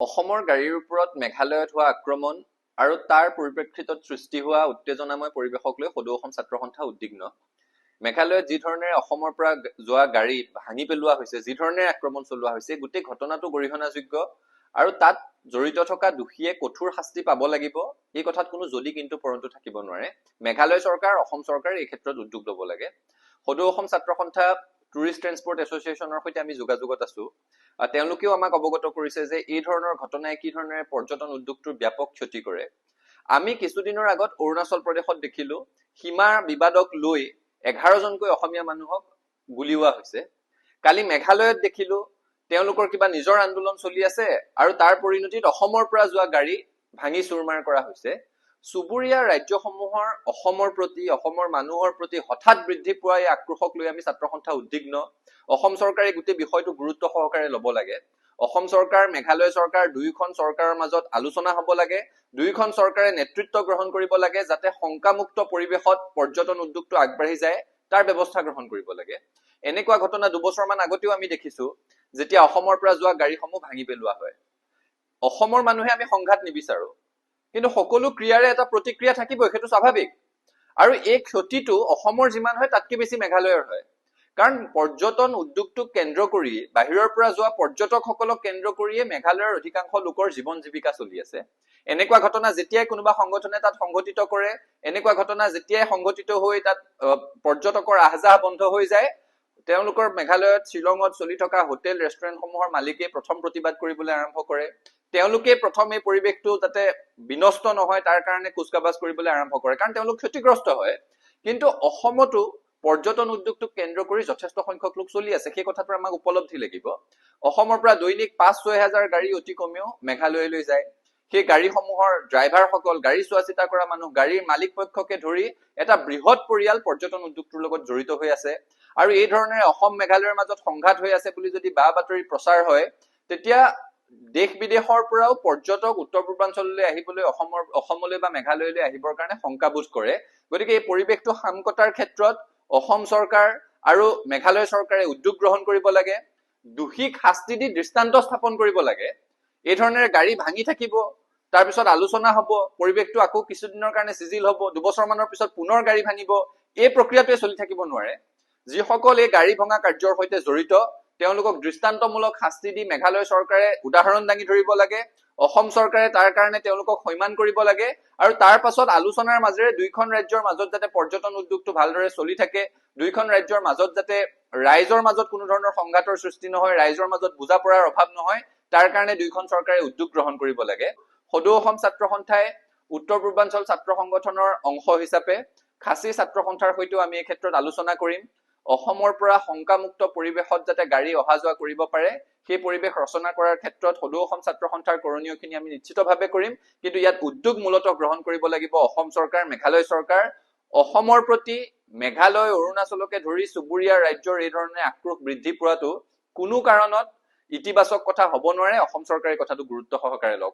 অসমৰ গাড়ীৰ ওপৰত মেঘালয়ত হোৱা আক্ৰমণ আৰু তাৰ পৰিপ্ৰেক্ষিতত সৃষ্টি হোৱা উত্তেজনাময় পৰিৱেশক লৈ সদৌ অসম ছাত্ৰ সন্থা উদ্বিগ্ন। মেঘালয়ত যি ধৰণে অসমৰ পৰা যোৱা গাড়ী ভাঙি পেলোৱা হৈছে, যি ধৰণে আক্ৰমণ চলোৱা হৈছে, গোটেই ঘটনাটো গৰিহণাযোগ্য আৰু তাত জড়িত থকা দোষীয়ে কঠোৰ শাস্তি পাব লাগিব। এই কথাত কোনো যদি কিন্তু পৰন্তু থাকিব নোৱাৰে। মেঘালয় চৰকাৰ, অসম চৰকাৰ এই ক্ষেত্ৰত উদ্যোগ ল'ব লাগে। সদৌ অসম ছাত্ৰ সন্থা টুৰিষ্ট ট্ৰেন্সপৰ্ট এছ'চিয়েশ্যনৰ সৈতে আমি যোগাযোগত আছো। তেওঁলোকেও আমাক অৱগত কৰিছে যে এই ধৰণৰ ঘটনাই কি ধৰণে পৰ্যটন উদ্যোগটোৰ ব্যাপক ক্ষতি কৰে। আমি কিছুদিনৰ আগত অৰুণাচল প্ৰদেশত দেখিলো সীমা বিবাদক লৈ 11জনকৈ অসমীয়া মানুহক গুলিওৱা হৈছে। কালি মেঘালয়ত দেখিলো তেওঁলোকৰ কিবা নিজৰ আন্দোলন চলি আছে আৰু তাৰ পৰিণতিত অসমৰ পৰা যোৱা গাড়ী ভাঙি চুৰমাৰ কৰা হৈছে। চুবুৰীয়া ৰাজ্যসমূহৰ অসমৰ প্ৰতি, অসমৰ মানুহৰ প্ৰতি হঠাৎ বৃদ্ধি পোৱা এই আক্ৰোশক লৈ আমি ছাত্ৰ সন্থা উদ্বিগ্ন। অসম চৰকাৰে গোটেই বিষয়টো গুৰুত্ব সহকাৰে ল'ব লাগে। অসম চৰকাৰ, মেঘালয় চৰকাৰ, দুয়োখন চৰকাৰৰ মাজত আলোচনা হ'ব লাগে। দুয়োখন চৰকাৰে নেতৃত্ব গ্ৰহণ কৰিব লাগে যাতে শংকামুক্ত পৰিৱেশত পৰ্যটন উদ্যোগটো আগবাঢ়ি যায় তাৰ ব্যৱস্থা গ্ৰহণ কৰিব লাগে। এনেকুৱা ঘটনা দুবছৰমান আগতেও আমি দেখিছো যেতিয়া অসমৰ পৰা যোৱা গাড়ীসমূহ ভাঙি পেলোৱা হয়। অসমৰ মানুহে আমি সংঘাত নিবিচাৰো, কিন্তু সকলো ক্ৰিয়াৰে এটা প্ৰতিক্ৰিয়া থাকিবই, সেইটো স্বাভাৱিক। আৰু এই ক্ষতিটো অসমৰ যিমান হয় তাতকৈ বেছি মেঘালয়ৰ হয়। কাৰণ পৰ্যটন উদ্যোগটোক কেন্দ্ৰ কৰি, বাহিৰৰ পৰা যোৱা পৰ্যটকসকলক কেন্দ্ৰ কৰিয়ে মেঘালয়ৰ অধিকাংশ লোকৰ জীৱন জীৱিকা চলি আছে। এনেকুৱা ঘটনা যেতিয়াই কোনোবা সংগঠনে তাত সংঘটিত কৰে, এনেকুৱা ঘটনা যেতিয়াই সংঘটিত হৈ তাত পৰ্যটকৰ আহযাহ বন্ধ হৈ যায়, তেওঁলোকৰ মেঘালয়ত, শ্বিলঙত চলি থকা হোটেল ৰেষ্টুৰেণ্টসমূহৰ মালিকে প্ৰথম প্ৰতিবাদ কৰিবলৈ আৰম্ভ কৰে। তেওঁলোকে প্ৰথম এই পৰিৱেশটো যাতে বিনষ্ট নহয় তাৰ কাৰণে কুচকাবাজ কৰিবলৈ আৰম্ভ কৰে, কাৰণ তেওঁলোক ক্ষতিগ্ৰস্ত হয়। কিন্তু অসমতো পৰ্যটন উদ্যোগটোক কেন্দ্ৰ কৰি যথেষ্ট সংখ্যক লোক চলি আছে, সেই কথাটো আমাক উপলব্ধি লাগিব। অসমৰ পৰা দৈনিক 5-6 হাজাৰ গাড়ী অতি কমেও মেঘালয়লৈ যায়। সেই গাড়ীসমূহৰ ড্ৰাইভাৰসকল, গাড়ী চোৱা চিতা কৰা মানুহ, গাড়ীৰ মালিক পক্ষকে ধৰি এটা বৃহৎ পৰিয়াল পৰ্যটন উদ্যোগটোৰ লগত জড়িত হৈ আছে। আৰু এই ধৰণে অসম মেঘালয়ৰ মাজত সংঘাত হৈ আছে বুলি যদি বা বাতৰি প্ৰচাৰ হয়, তেতিয়া দেশ বিদেশৰ পৰাও পৰ্যটক উত্তৰ পূৰ্বাঞ্চললৈ আহিবলৈ, অসমলৈ বা মেঘালয়লৈ আহিবৰ কাৰণে শংকাবোধ কৰে। গতিকে এই পৰিৱেশটো শাম কটাৰ ক্ষেত্ৰত অসম চৰকাৰ আৰু মেঘালয় চৰকাৰে উদ্যোগ গ্ৰহণ কৰিব লাগে। দোষীক শাস্তি দি দৃষ্টান্ত স্থাপন কৰিব লাগে। এই ধৰণেৰে গাড়ী ভাঙি থাকিব, তাৰপিছত আলোচনা হ'ব, পৰিৱেশটো আকৌ কিছুদিনৰ কাৰণে চিজিল হ'ব, দুবছৰমানৰ পিছত পুনৰ গাড়ী ভাঙিব। এই প্ৰক্ৰিয়াটোৱে চলি থাকিব নোৱাৰে। যিসকল এই গাড়ী ভঙা কাৰ্যৰ সৈতে জড়িত তেওঁলোকক দৃষ্টান্তমূলক শাস্তি দি মেঘালয় চৰকাৰে উদাহৰণ দাঙি ধৰিব লাগে। অসম চৰকাৰে তাৰ কাৰণে তেওঁলোকক সন্মান কৰিব লাগে। আৰু তাৰ পাছত আলোচনাৰ মাজেৰে দুইখন ৰাজ্যৰ মাজত যাতে পৰ্যটন উদ্যোগটো ভালদৰে চলি থাকে, দুইখন ৰাজ্যৰ মাজত যাতে ৰাইজৰ মাজত কোনো ধৰণৰ সংঘাতৰ সৃষ্টি নহয়, ৰাইজৰ মাজত বুজাপৰাৰ অভাৱ নহয়, তাৰ কাৰণে দুইখন চৰকাৰে উদ্যোগ গ্ৰহণ কৰিব লাগে। সদৌ অসম ছাত্ৰ সন্থাই উত্তৰ পূৰ্বাঞ্চল ছাত্ৰ সংগঠনৰ অংশ হিচাপে খাচী ছাত্ৰ সন্থাৰ সৈতেও আমি এই ক্ষেত্ৰত আলোচনা কৰিম। অসমৰ পৰা শংকামুক্ত পৰিৱেশত যাতে গাড়ী অহা যোৱা কৰিব পাৰে, সেই পৰিৱেশ ৰচনা কৰাৰ ক্ষেত্ৰত সদৌ অসম ছাত্ৰ সন্থাৰ কৰণীয়খিনি আমি নিশ্চিতভাৱে কৰিম। কিন্তু ইয়াত উদ্যোগ মূলতঃ গ্ৰহণ কৰিব লাগিব অসম চৰকাৰ, মেঘালয় চৰকাৰ। অসমৰ প্ৰতি মেঘালয়, অৰুণাচলকে ধৰি চুবুৰীয়া ৰাজ্যৰ এই ধৰণে আক্ৰোশ বৃদ্ধি পোৱাটো কোনো কাৰণত ইতিবাচক কথা হ'ব নোৱাৰে। অসম চৰকাৰে কথাটো গুৰুত্ব সহকাৰে লওক।